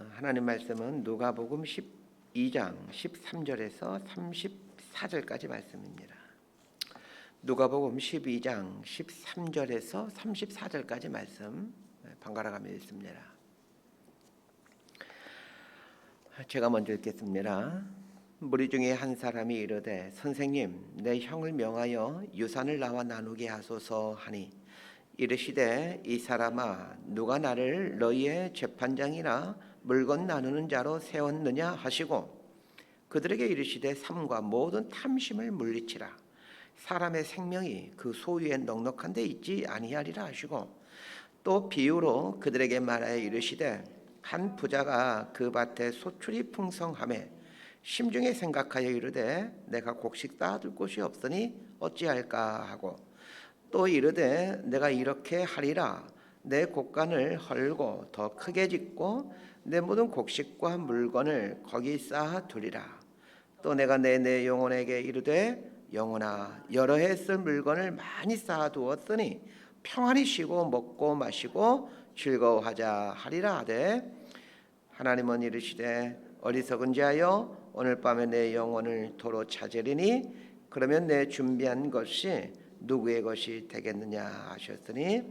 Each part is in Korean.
하나님 말씀은 누가복음 12장 13절에서 34절까지 말씀입니다. 누가복음 12장 13절에서 34절까지 말씀 번갈아 가며 읽습니다. 제가 먼저 읽겠습니다. 무리 중에 한 사람이 이르되 선생님 내 형을 명하여 유산을 나와 나누게 하소서 하니 이르시되 이 사람아 누가 나를 너희의 재판장이나 물건 나누는 자로 세웠느냐 하시고 그들에게 이르시되 삼가 모든 탐심을 물리치라. 사람의 생명이 그 소유에 넉넉한 데 있지 아니하리라 하시고 또 비유로 그들에게 말하여 이르시되 한 부자가 그 밭에 소출이 풍성하매 심중에 생각하여 이르되 내가 곡식 쌓아둘 곳이 없으니 어찌할까 하고 또 이르되 내가 이렇게 하리라. 내 곡간을 헐고 더 크게 짓고 내 모든 곡식과 물건을 거기 쌓아 두리라. 또 내가 내 영혼에게 이르되 영혼아 여러 해 쓸 물건을 많이 쌓아 두었으니 평안히 쉬고 먹고 마시고 즐거워하자 하리라 하되 하나님은 이르시되 어리석은 자여 오늘 밤에 내 영혼을 도로 찾으리니 그러면 내 준비한 것이 누구의 것이 되겠느냐 하셨으니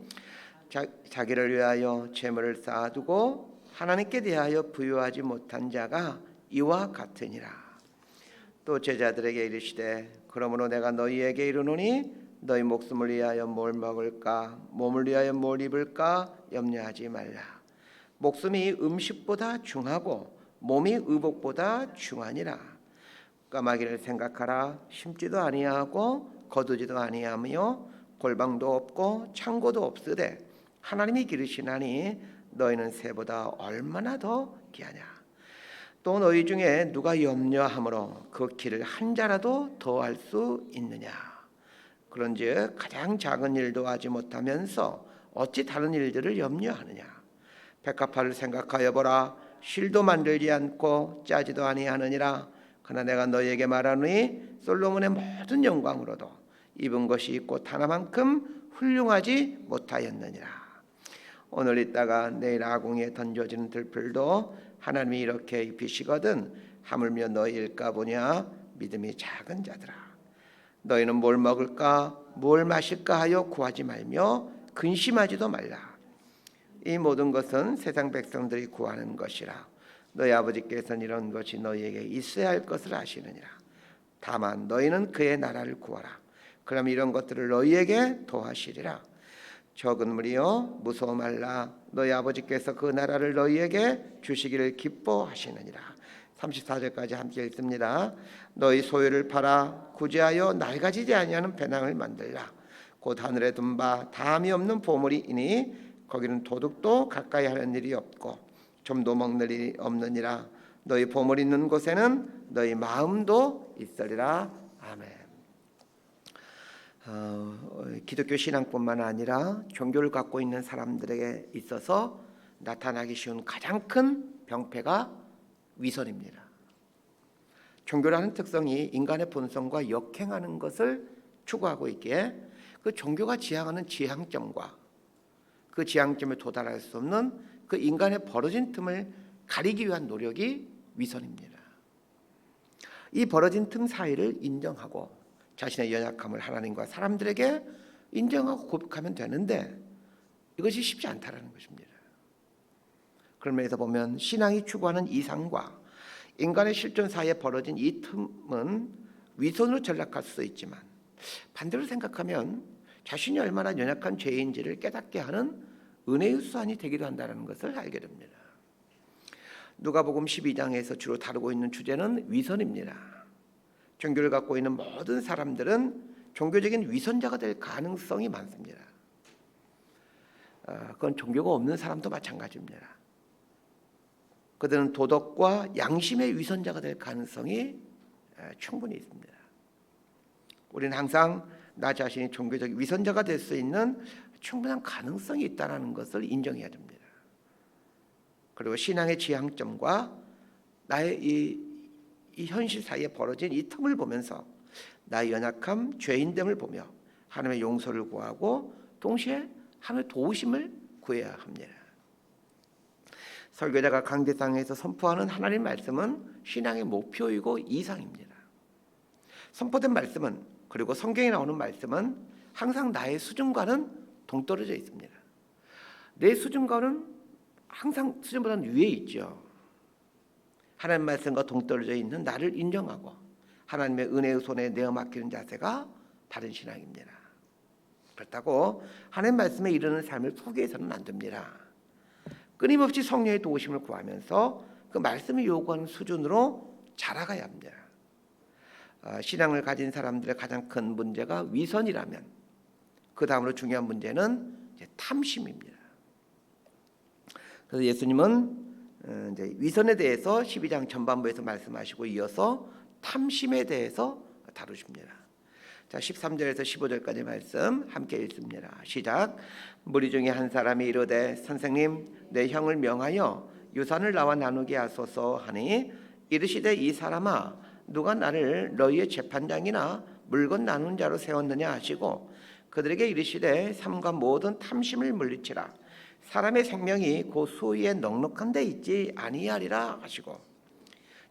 자기를 위하여 재물을 쌓아두고 하나님께 대하여 부유하지 못한 자가 이와 같으니라. 또 제자들에게 이르시되 그러므로 내가 너희에게 이르노니 너희 목숨을 위하여 뭘 먹을까 몸을 위하여 뭘 입을까 염려하지 말라. 목숨이 음식보다 중하고 몸이 의복보다 중하니라. 까마귀를 생각하라. 심지도 아니하고 거두지도 아니하며 골방도 없고 창고도 없으되 하나님이 기르시나니 너희는 새보다 얼마나 더 귀하냐. 또 너희 중에 누가 염려함으로 그 길을 한 자라도 더할 수 있느냐. 그런즉 가장 작은 일도 하지 못하면서 어찌 다른 일들을 염려하느냐. 백합화를 생각하여 보라. 실도 만들지 않고 짜지도 아니하느니라. 그러나 내가 너희에게 말하노니 솔로몬의 모든 영광으로도 입은 것이 곧 하나만큼 훌륭하지 못하였느니라. 오늘 있다가 내일 아궁이에 던져지는 들풀도 하나님이 이렇게 입히시거든 하물며 너희일까 보냐. 믿음이 작은 자들아 너희는 뭘 먹을까 뭘 마실까 하여 구하지 말며 근심하지도 말라. 이 모든 것은 세상 백성들이 구하는 것이라. 너희 아버지께서는 이런 것이 너희에게 있어야 할 것을 아시느니라. 다만 너희는 그의 나라를 구하라. 그럼 이런 것들을 너희에게 더하시리라. 적은 무리여 무서워 말라. 너희 아버지께서 그 나라를 너희에게 주시기를 기뻐하시느니라. 34절까지 함께 읽습니다. 너희 소유를 팔아 구제하여 낡아지지 아니하는 배낭을 만들라. 곧 하늘에 둔 바 다함이 없는 보물이니 거기는 도둑도 가까이 하는 일이 없고 좀도 먹는 일이 없느니라. 너희 보물 있는 곳에는 너희 마음도 있으리라. 아멘. 기독교 신앙뿐만 아니라 종교를 갖고 있는 사람들에게 있어서 나타나기 쉬운 가장 큰 병폐가 위선입니다. 종교라는 특성이 인간의 본성과 역행하는 것을 추구하고 있기에 그 종교가 지향하는 지향점과 그 지향점에 도달할 수 없는 그 인간의 벌어진 틈을 가리기 위한 노력이 위선입니다. 이 벌어진 틈 사이를 인정하고 자신의 연약함을 하나님과 사람들에게 인정하고 고백하면 되는데 이것이 쉽지 않다라는 것입니다. 그런 면에서 보면 신앙이 추구하는 이상과 인간의 실존 사이에 벌어진 이 틈은 위선으로 전락할 수 있지만 반대로 생각하면 자신이 얼마나 연약한 죄인지를 깨닫게 하는 은혜의 수단이 되기도 한다는 것을 알게 됩니다. 누가복음 12장에서 주로 다루고 있는 주제는 위선입니다. 종교를 갖고 있는 모든 사람들은 종교적인 위선자가 될 가능성이 많습니다. 그건 종교가 없는 사람도 마찬가지입니다. 그들은 도덕과 양심의 위선자가 될 가능성이 충분히 있습니다. 우리는 항상 나 자신이 종교적 위선자가 될 수 있는 충분한 가능성이 있다는 것을 인정해야 됩니다. 그리고 신앙의 지향점과 나의 이 현실 사이에 벌어진 이 틈을 보면서 나의 연약함, 죄인됨을 보며 하나님의 용서를 구하고 동시에 하나님의 도우심을 구해야 합니다. 설교자가 강대상에서 선포하는 하나님 말씀은 신앙의 목표이고 이상입니다. 선포된 말씀은, 그리고 성경에 나오는 말씀은 항상 나의 수준과는 동떨어져 있습니다. 내 수준과는 항상 수준보다는 위에 있죠. 하나님 말씀과 동떨어져 있는 나를 인정하고 하나님의 은혜의 손에 내어 맡기는 자세가 바른 신앙입니다. 그렇다고 하나님 말씀에 이르는 삶을 포기해서는 안 됩니다. 끊임없이 성령의 도우심을 구하면서 그 말씀이 요구하는 수준으로 자라가야 합니다. 신앙을 가진 사람들의 가장 큰 문제가 위선이라면 그 다음으로 중요한 문제는 이제 탐심입니다. 그래서 예수님은 이제 위선에 대해서 12장 전반부에서 말씀하시고 이어서 탐심에 대해서 다루십니다. 자, 13절에서 15절까지 말씀 함께 읽습니다. 시작. 무리 중에 한 사람이 이르되 선생님 내 형을 명하여 유산을 나와 나누게 하소서 하니 이르시되 이 사람아 누가 나를 너희의 재판장이나 물건 나누는 자로 세웠느냐 하시고 그들에게 이르시되 삼가 모든 탐심을 물리치라. 사람의 생명이 그 수위에 넉넉한 데 있지 아니하리라 하시고.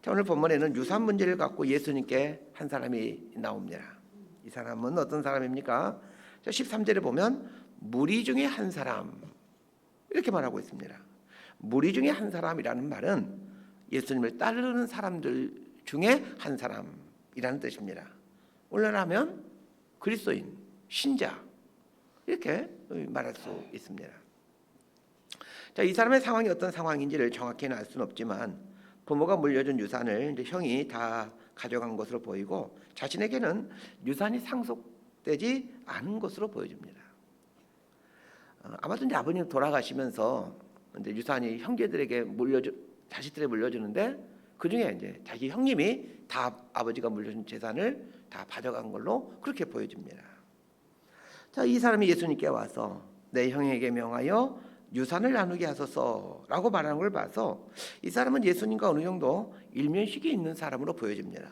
자, 오늘 본문에는 유산 문제를 갖고 예수님께 한 사람이 나옵니다. 이 사람은 어떤 사람입니까? 13절에 보면 무리 중에 한 사람 이렇게 말하고 있습니다. 무리 중에 한 사람이라는 말은 예수님을 따르는 사람들 중에 한 사람이라는 뜻입니다. 오늘날 하면 그리스도인, 신자 이렇게 말할 수 있습니다. 자, 이 사람의 상황이 어떤 상황인지를 정확히는 알 수는 없지만 부모가 물려준 유산을 이제 형이 다 가져간 것으로 보이고 자신에게는 유산이 상속되지 않은 것으로 보여집니다. 아마도 이제 아버님 돌아가시면서 이제 유산이 형제들에게 자식들에게 물려주는데 그 중에 이제 자기 형님이 다 아버지가 물려준 재산을 다 가져간 걸로 그렇게 보여집니다. 자, 이 사람이 예수님께 와서 내 형에게 명하여 유산을 나누게 하소서라고 말하는 걸 봐서 이 사람은 예수님과 어느 정도 일면식이 있는 사람으로 보여집니다.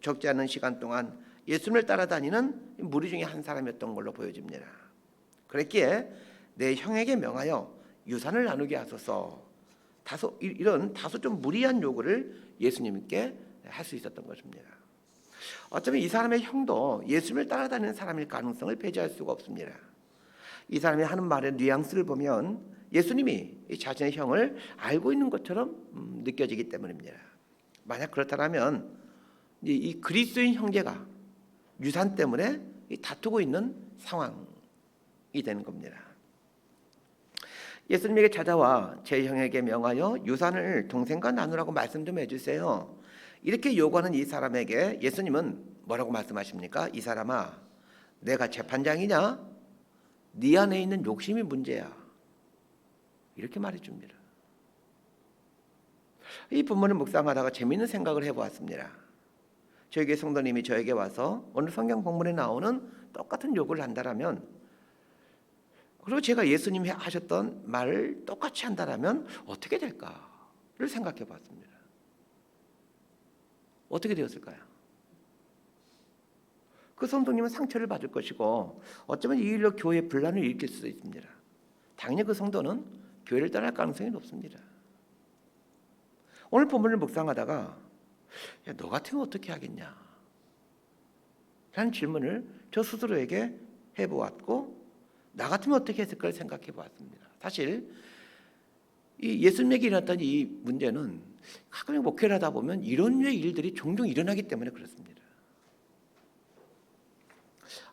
적지 않은 시간 동안 예수님을 따라다니는 무리 중에 한 사람이었던 걸로 보여집니다. 그랬기에 내 형에게 명하여 유산을 나누게 하소서, 이런 다소 좀 무리한 요구를 예수님께 할 수 있었던 것입니다. 어쩌면 이 사람의 형도 예수님을 따라다니는 사람일 가능성을 배제할 수가 없습니다. 이 사람이 하는 말의 뉘앙스를 보면 예수님이 자신의 형을 알고 있는 것처럼 느껴지기 때문입니다. 만약 그렇다면 이 그리스도인 형제가 유산 때문에 다투고 있는 상황이 되는 겁니다. 예수님에게 찾아와 제 형에게 명하여 유산을 동생과 나누라고 말씀 좀 해주세요. 이렇게 요구하는 이 사람에게 예수님은 뭐라고 말씀하십니까? 이 사람아, 내가 재판장이냐? 네 안에 있는 욕심이 문제야. 이렇게 말해줍니다. 이 본문을 묵상하다가 재미있는 생각을 해보았습니다. 저희 교회 성도님이 저에게 와서 오늘 성경 본문에 나오는 똑같은 요구를 한다라면, 그리고 제가 예수님이 하셨던 말을 똑같이 한다라면 어떻게 될까를 생각해 봤습니다. 어떻게 되었을까요? 그 성도님은 상처를 받을 것이고 어쩌면 이 일로 교회에 분란을 일으킬 수도 있습니다. 당연히 그 성도는 교회를 떠날 가능성이 높습니다. 오늘 본문을 묵상하다가 야, 너 같으면 어떻게 하겠냐? 라는 질문을 저 스스로에게 해보았고 나 같으면 어떻게 했을까를 생각해 보았습니다. 사실 이 예수님에게 일어났던 이 문제는 가끔 목회를 하다 보면 이런 류의 일들이 종종 일어나기 때문에 그렇습니다.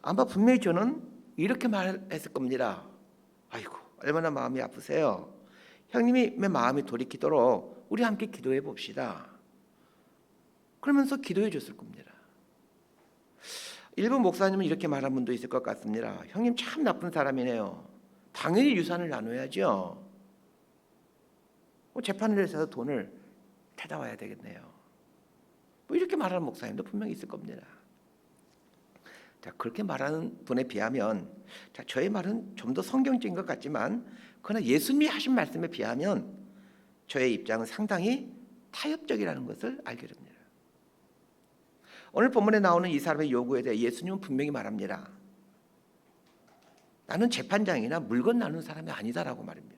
아마 분명히 저는 이렇게 말했을 겁니다. 아이고 얼마나 마음이 아프세요. 형님이 마음이 돌이키도록 우리 함께 기도해 봅시다. 그러면서 기도해 줬을 겁니다. 일부 목사님은 이렇게 말한 분도 있을 것 같습니다. 형님 참 나쁜 사람이네요. 당연히 유산을 나눠야죠. 재판을 해서 돈을 찾아와야 되겠네요. 뭐 이렇게 말하는 목사님도 분명히 있을 겁니다. 자, 그렇게 말하는 분에 비하면 저의 말은 좀 더 성경적인 것 같지만 그러나 예수님이 하신 말씀에 비하면 저의 입장은 상당히 타협적이라는 것을 알게 됩니다. 오늘 본문에 나오는 이 사람의 요구에 대해 예수님은 분명히 말합니다. 나는 재판장이나 물건 나누는 사람이 아니다라고 말입니다.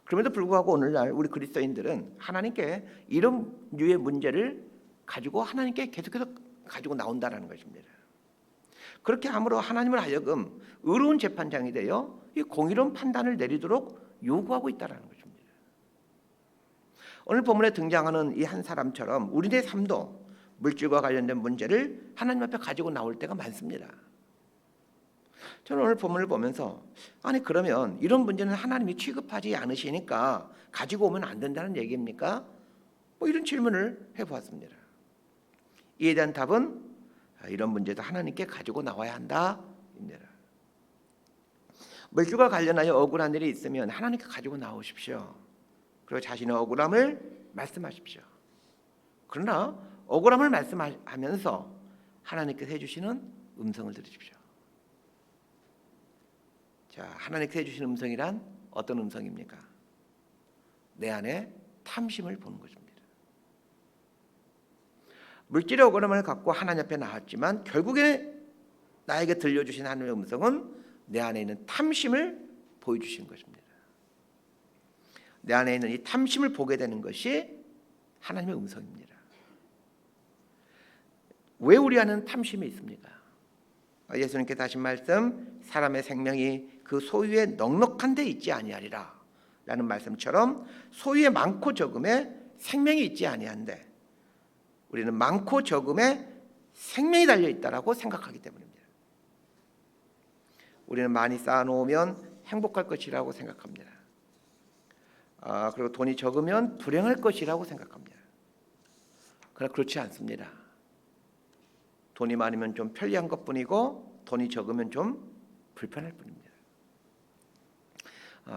그럼에도 불구하고 오늘날 우리 그리스도인들은 하나님께 이런 류의 문제를 가지고 하나님께 계속해서 가지고 나온다는 것입니다. 그렇게 함으로 하나님을 하여금 의로운 재판장이 되어 이 공의로운 판단을 내리도록 요구하고 있다는 것입니다. 오늘 본문에 등장하는 이 한 사람처럼 우리의 삶도 물질과 관련된 문제를 하나님 앞에 가지고 나올 때가 많습니다. 저는 오늘 본문을 보면서 아니 그러면 이런 문제는 하나님이 취급하지 않으시니까 가지고 오면 안 된다는 얘기입니까? 뭐 이런 질문을 해보았습니다. 이에 대한 답은 이런 문제도 하나님께 가지고 나와야 한다입니다. 물질과 관련하여 억울한 일이 있으면 하나님께 가지고 나오십시오. 그리고 자신의 억울함을 말씀하십시오. 그러나 억울함을 말씀하면서 하나님께서 해주시는 음성을 들으십시오. 자, 하나님께서 해주시는 음성이란 어떤 음성입니까? 내 안에 탐심을 보는 것입니다. 물질의 억울함을 갖고 하나님 앞에 나왔지만 결국에 나에게 들려주신 하나님의 음성은 내 안에 있는 탐심을 보여주신 것입니다. 내 안에 있는 이 탐심을 보게 되는 것이 하나님의 음성입니다. 왜 우리 안에는 탐심이 있습니까? 예수님께서 하신 말씀, 사람의 생명이 그 소유에 넉넉한 데 있지 아니하리라 라는 말씀처럼 소유에 많고 적음에 생명이 있지 아니한데 우리는 많고 적음에 생명이 달려있다라고 생각하기 때문입니다. 우리는 많이 쌓아놓으면 행복할 것이라고 생각합니다. 그리고 돈이 적으면 불행할 것이라고 생각합니다. 그러나 그렇지 않습니다. 돈이 많으면 좀 편리한 것뿐이고 돈이 적으면 좀 불편할 뿐입니다.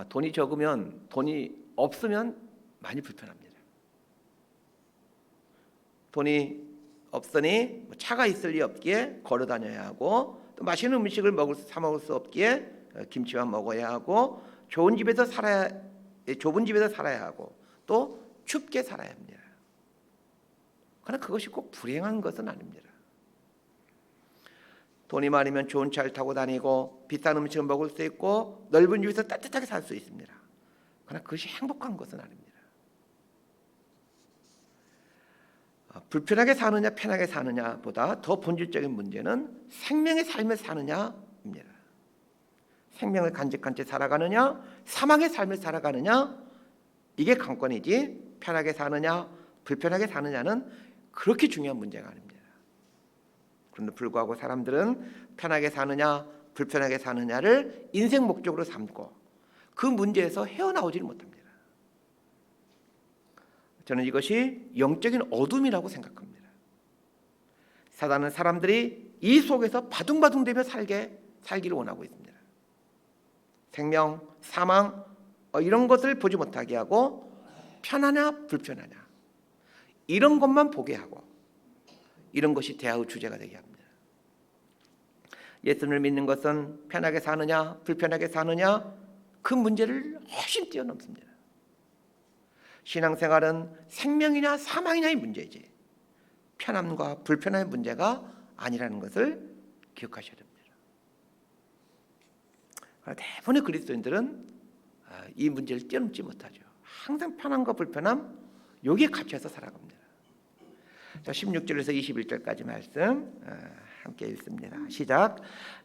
돈이 적으면 돈이 없으면 많이 불편합니다. 돈이 없으니 차가 있을 리 없기에 걸어 다녀야 하고 또 맛있는 음식을 사 먹을 수 없기에 김치만 먹어야 하고 좁은 집에서 살아야 하고 또 춥게 살아야 합니다. 그러나 그것이 꼭 불행한 것은 아닙니다. 돈이 많으면 좋은 차를 타고 다니고 비싼 음식을 먹을 수 있고 넓은 집에서 따뜻하게 살 수 있습니다. 그러나 그것이 행복한 것은 아닙니다. 불편하게 사느냐 편하게 사느냐보다 더 본질적인 문제는 생명의 삶을 사느냐입니다. 생명을 간직한 채 살아가느냐 사망의 삶을 살아가느냐 이게 관건이지 편하게 사느냐 불편하게 사느냐는 그렇게 중요한 문제가 아닙니다. 그런데 불구하고 사람들은 편하게 사느냐 불편하게 사느냐를 인생 목적으로 삼고 그 문제에서 헤어나오지를 못합니다. 저는 이것이 영적인 어둠이라고 생각합니다. 사단은 사람들이 이 속에서 바둥바둥대며 살기를 원하고 있습니다. 생명, 사망 이런 것을 보지 못하게 하고 편하냐 불편하냐 이런 것만 보게 하고 이런 것이 대화의 주제가 되게 합니다. 예수님을 믿는 것은 편하게 사느냐 불편하게 사느냐 그 문제를 훨씬 뛰어넘습니다. 신앙생활은 생명이냐 사망이냐의 문제이지 편함과 불편함의 문제가 아니라는 것을 기억하셔야 됩니다. 대부분의 그리스도인들은 이 문제를 뛰어넘지 못하죠. 항상 편함과 불편함 여기에 갇혀서 살아갑니다. 자, 16절에서 21절까지 말씀 함께 읽습니다. 시작.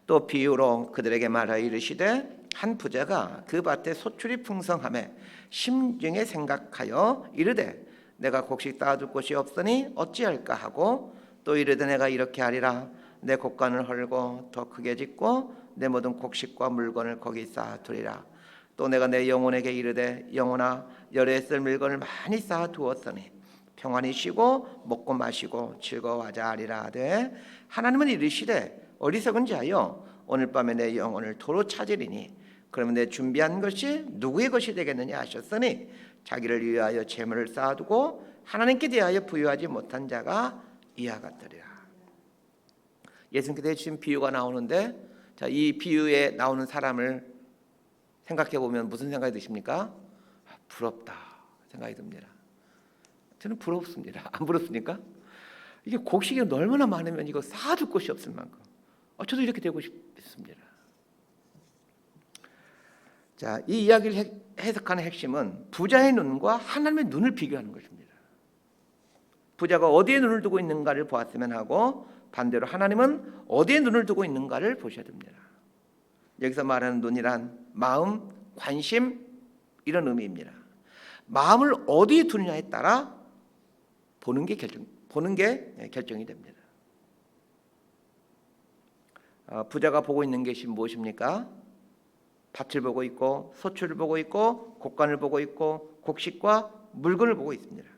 또 비유로 그들에게 말하여 이르시되 한 부자가 그 밭에 소출이 풍성하매 심중에 생각하여 이르되 내가 곡식 쌓아둘 곳이 없으니 어찌할까 하고 또 이르되 내가 이렇게 하리라 내 곡간을 헐고 더 크게 짓고 내 모든 곡식과 물건을 거기 쌓아두리라. 또 내가 내 영혼에게 이르되 영혼아 열에 쓸 물건을 많이 쌓아두었으니 평안히 쉬고 먹고 마시고 즐거워하자 하리라 하되 하나님은 이르시되 어리석은 자여 오늘 밤에 내 영혼을 도로 찾으리니 그러면 내 준비한 것이 누구의 것이 되겠느냐 하셨으니 자기를 위하여 재물을 쌓아두고 하나님께 대하여 부유하지 못한 자가 이와 같으리라. 예수님께서 해주신 비유가 나오는데 자, 이 비유에 나오는 사람을 생각해 보면 무슨 생각이 드십니까? 부럽다 생각이 듭니다. 저는 부럽습니다. 안 부럽습니까? 이게 곡식이 얼마나 많으면 이거 쌓아둘 곳이 없을 만큼 저도 이렇게 되고 싶습니다. 자, 이 이야기를 해석하는 핵심은 부자의 눈과 하나님의 눈을 비교하는 것입니다. 부자가 어디에 눈을 두고 있는가를 보았으면 하고, 반대로 하나님은 어디에 눈을 두고 있는가를 보셔야 됩니다. 여기서 말하는 눈이란 마음, 관심, 이런 의미입니다. 마음을 어디에 두느냐에 따라 보는 게 결정이 됩니다. 부자가 보고 있는 것이 무엇입니까? 밭을 보고 있고, 소출을 보고 있고, 곡간을 보고 있고, 곡식과 물건을 보고 있습니다.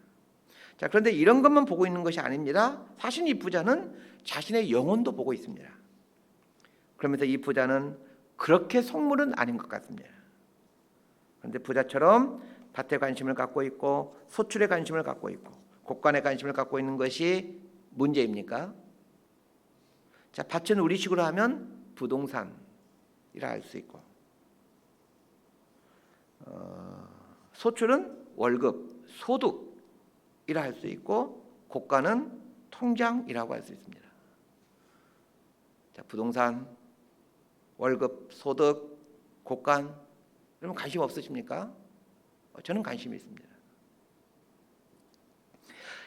자, 그런데 이런 것만 보고 있는 것이 아닙니다. 사실 이 부자는 자신의 영혼도 보고 있습니다. 그러면서 이 부자는 그렇게 속물은 아닌 것 같습니다. 그런데 부자처럼 밭에 관심을 갖고 있고, 소출에 관심을 갖고 있고, 곡간에 관심을 갖고 있는 것이 문제입니까? 자, 밭은 우리식으로 하면 부동산이라 할 수 있고, 소출은 월급, 소득이라 할 수 있고, 곡간은 통장이라고 할 수 있습니다. 자, 부동산, 월급, 소득, 곡간, 여러분 관심 없으십니까? 저는 관심이 있습니다.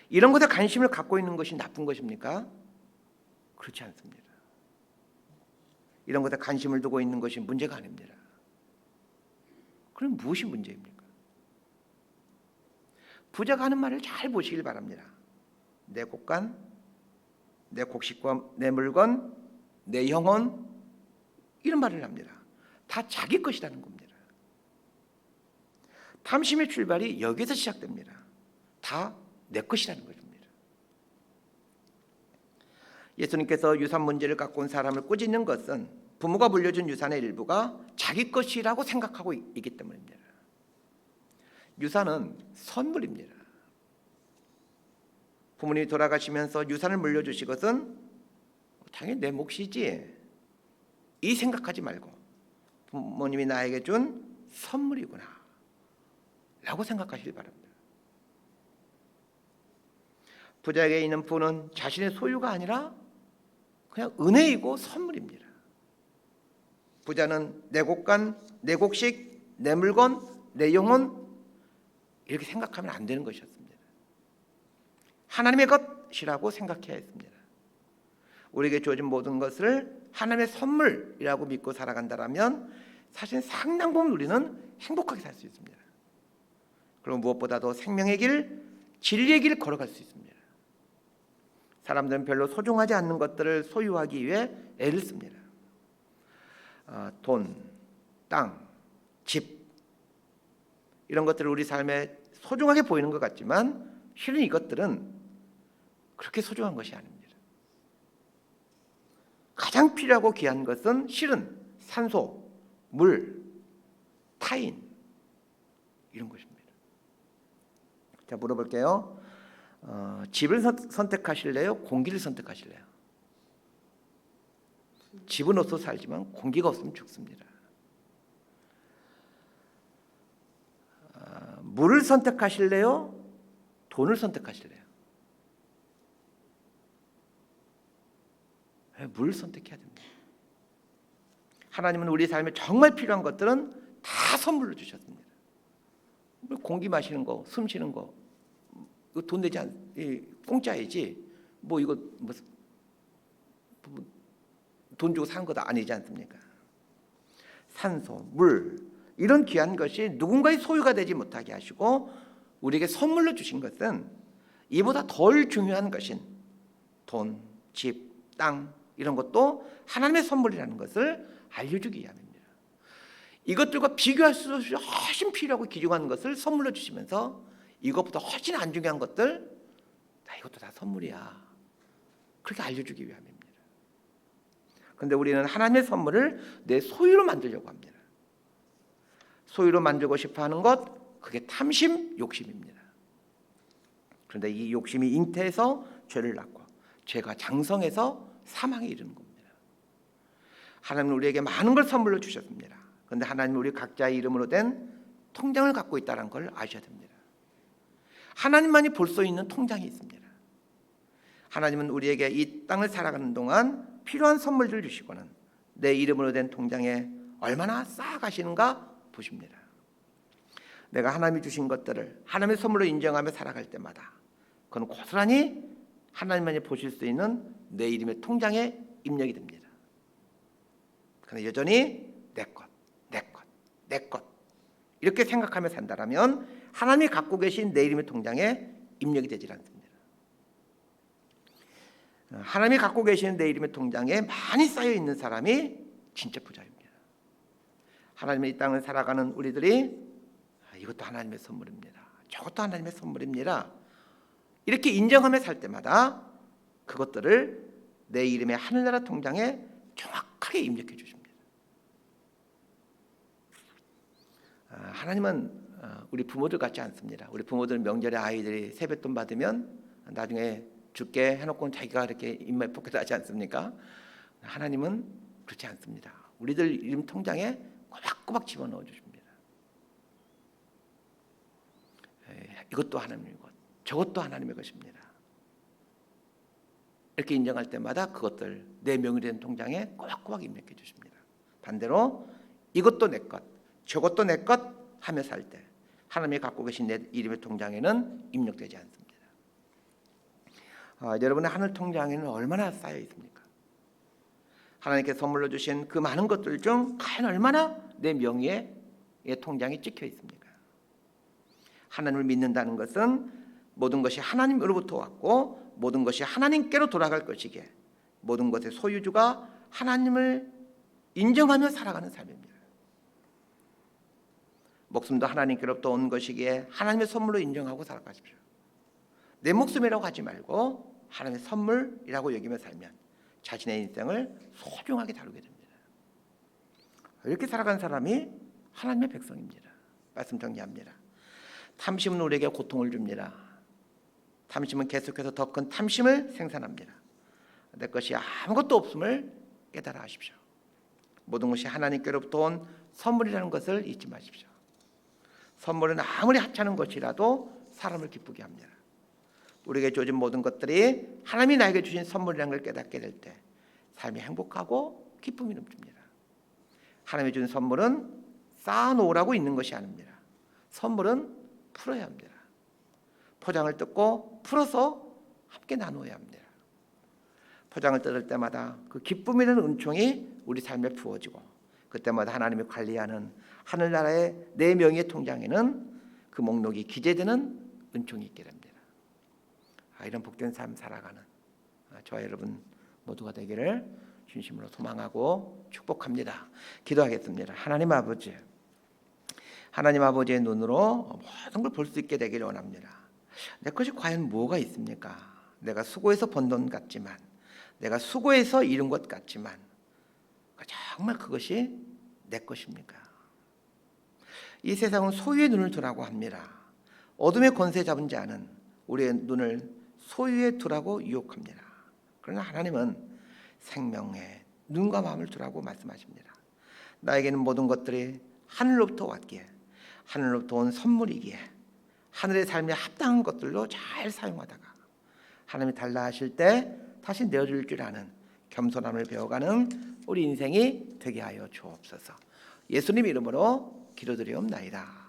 이런 것에 관심을 갖고 있는 것이 나쁜 것입니까? 그렇지 않습니다. 이런 것에 관심을 두고 있는 것이 문제가 아닙니다. 그럼 무엇이 문제입니까? 부자가 하는 말을 잘 보시길 바랍니다. 내 곡간, 내 곡식과 내 물건, 내 영혼, 이런 말을 합니다. 다 자기 것이라는 겁니다. 탐심의 출발이 여기서 시작됩니다. 다 내 것이라는 것입니다. 예수님께서 유산 문제를 갖고 온 사람을 꾸짖는 것은 부모가 물려준 유산의 일부가 자기 것이라고 생각하고 있기 때문입니다. 유산은 선물입니다. 부모님이 돌아가시면서 유산을 물려주신 것은 당연히 내 몫이지, 이 생각하지 말고 부모님이 나에게 준 선물이구나 라고 생각하시기 바랍니다. 부자에게 있는 부는 자신의 소유가 아니라 그냥 은혜이고 선물입니다. 부자는 내 곡간, 내 곡식, 내 물건, 내 영혼, 이렇게 생각하면 안 되는 것이었습니다. 하나님의 것이라고 생각해야 했습니다. 우리에게 주어진 모든 것을 하나님의 선물이라고 믿고 살아간다면 사실 상당 부분 우리는 행복하게 살 수 있습니다. 그리고 무엇보다도 생명의 길, 진리의 길을 걸어갈 수 있습니다. 사람들은 별로 소중하지 않는 것들을 소유하기 위해 애를 씁니다. 돈, 땅, 집, 이런 것들을 우리 삶에 소중하게 보이는 것 같지만 실은 이것들은 그렇게 소중한 것이 아닙니다. 가장 필요하고 귀한 것은 실은 산소, 물, 타인, 이런 것입니다. 자, 물어볼게요. 집을 선택하실래요? 공기를 선택하실래요? 집은 없어 살지만 공기가 없으면 죽습니다. 물을 선택하실래요? 돈을 선택하실래요? 물을 선택해야 됩니다. 하나님은 우리 삶에 정말 필요한 것들은 다 선물로 주셨습니다. 공기 마시는 거, 숨 쉬는 거, 돈 내지 공짜이지 뭐 이거 돈 주고 사는 것도 아니지 않습니까? 산소, 물, 이런 귀한 것이 누군가의 소유가 되지 못하게 하시고 우리에게 선물로 주신 것은 이보다 덜 중요한 것인 돈, 집, 땅, 이런 것도 하나님의 선물이라는 것을 알려주기 위함입니다. 이것들과 비교할 수 없이 훨씬 필요하고 귀중한 것을 선물로 주시면서 이것보다 훨씬 안 중요한 것들, 이것도 다 선물이야, 그렇게 알려주기 위함입니다. 그런데 우리는 하나님의 선물을 내 소유로 만들려고 합니다. 소유로 만들고 싶어하는 것, 그게 탐심, 욕심입니다. 그런데 이 욕심이 잉태해서 죄를 낳고 죄가 장성해서 사망에 이르는 겁니다. 하나님은 우리에게 많은 걸 선물로 주셨습니다. 그런데 하나님은 우리 각자의 이름으로 된 통장을 갖고 있다는 걸 아셔야 됩니다. 하나님만이 볼 수 있는 통장이 있습니다. 하나님은 우리에게 이 땅을 살아가는 동안 필요한 선물들을 주시고는 내 이름으로 된 통장에 얼마나 쌓아가시는가 보십니다. 내가 하나님이 주신 것들을 하나님의 선물로 인정하며 살아갈 때마다 그건 고스란히 하나님만이 보실 수 있는 내 이름의 통장에 입력이 됩니다. 그러나 여전히 내 것, 내 것, 내 것 이렇게 생각하며 산다라면 하나님이 갖고 계신 내 이름의 통장에 입력이 되질 않습니다. 하나님이 갖고 계시는 내 이름의 통장에 많이 쌓여 있는 사람이 진짜 부자입니다. 하나님의 이 땅을 살아가는 우리들이 이것도 하나님의 선물입니다. 저것도 하나님의 선물입니다. 이렇게 인정하며 살 때마다 그것들을 내 이름의 하늘나라 통장에 정확하게 입력해 주십니다. 하나님은 우리 부모들 같지 않습니다. 우리 부모들 명절에 아이들이 세뱃돈 받으면 나중에 줄게 해놓고는 자기가 이렇게 입맛 포켓하지 않습니까? 하나님은 그렇지 않습니다. 우리들 이름 통장에 꼬박꼬박 집어넣어 주십니다. 이것도 하나님의 것, 저것도 하나님의 것입니다. 이렇게 인정할 때마다 그것들 내 명의 된 통장에 꼬박꼬박 입력해 주십니다. 반대로 이것도 내 것, 저것도 내 것 하며 살 때 하나님이 갖고 계신 내 이름의 통장에는 입력되지 않습니다. 여러분의 하늘 통장에는 얼마나 쌓여 있습니까? 하나님께 선물로 주신 그 많은 것들 중 과연 얼마나 내 명의의 통장에 찍혀 있습니까? 하나님을 믿는다는 것은 모든 것이 하나님으로부터 왔고 모든 것이 하나님께로 돌아갈 것이기에 모든 것의 소유주가 하나님을 인정하며 살아가는 삶입니다. 목숨도 하나님께로부터 온 것이기에 하나님의 선물로 인정하고 살아가십시오. 내 목숨이라고 하지 말고 하나님의 선물이라고 여기며 살면 자신의 인생을 소중하게 다루게 됩니다. 이렇게 살아가는 사람이 하나님의 백성입니다. 말씀 정리합니다. 탐심은 우리에게 고통을 줍니다. 탐심은 계속해서 더 큰 탐심을 생산합니다. 내 것이 아무것도 없음을 깨달아 하십시오. 모든 것이 하나님께로부터 온 선물이라는 것을 잊지 마십시오. 선물은 아무리 하찮은 것이라도 사람을 기쁘게 합니다. 우리에게 주어진 모든 것들이 하나님이 나에게 주신 선물이라는 걸 깨닫게 될 때 삶이 행복하고 기쁨이 넘칩니다. 하나님이 주신 선물은 쌓아놓으라고 있는 것이 아닙니다. 선물은 풀어야 합니다. 포장을 뜯고 풀어서 함께 나누어야 합니다. 포장을 뜯을 때마다 그 기쁨이라는 은총이 우리 삶에 부어지고 그때마다 하나님이 관리하는 하늘나라의 내 명의의 통장에는 그 목록이 기재되는 은총이 있게 됩니다. 이런 복된 삶 살아가는 저와 여러분 모두가 되기를 진심으로 소망하고 축복합니다. 기도하겠습니다. 하나님 아버지의 눈으로 모든 걸 볼 수 있게 되기를 원합니다. 내 것이 과연 뭐가 있습니까? 내가 수고해서 번 돈 같지만 내가 수고해서 이룬 것 같지만 정말 그것이 내 것입니까? 이 세상은 소유의 눈을 두라고 합니다. 어둠의 권세 잡은 자는 우리의 눈을 소유에 두라고 유혹합니다. 그러나 하나님은 생명의 눈과 마음을 두라고 말씀하십니다. 나에게는 모든 것들이 하늘로부터 왔기에 하늘로부터 온 선물이기에 하늘의 삶에 합당한 것들로 잘 사용하다가 하나님이 달라 하실 때 다시 내어줄 줄 아는 겸손함을 배워가는 우리 인생이 되게 하여 주옵소서. 예수님 이름으로 기도드리옵나이다.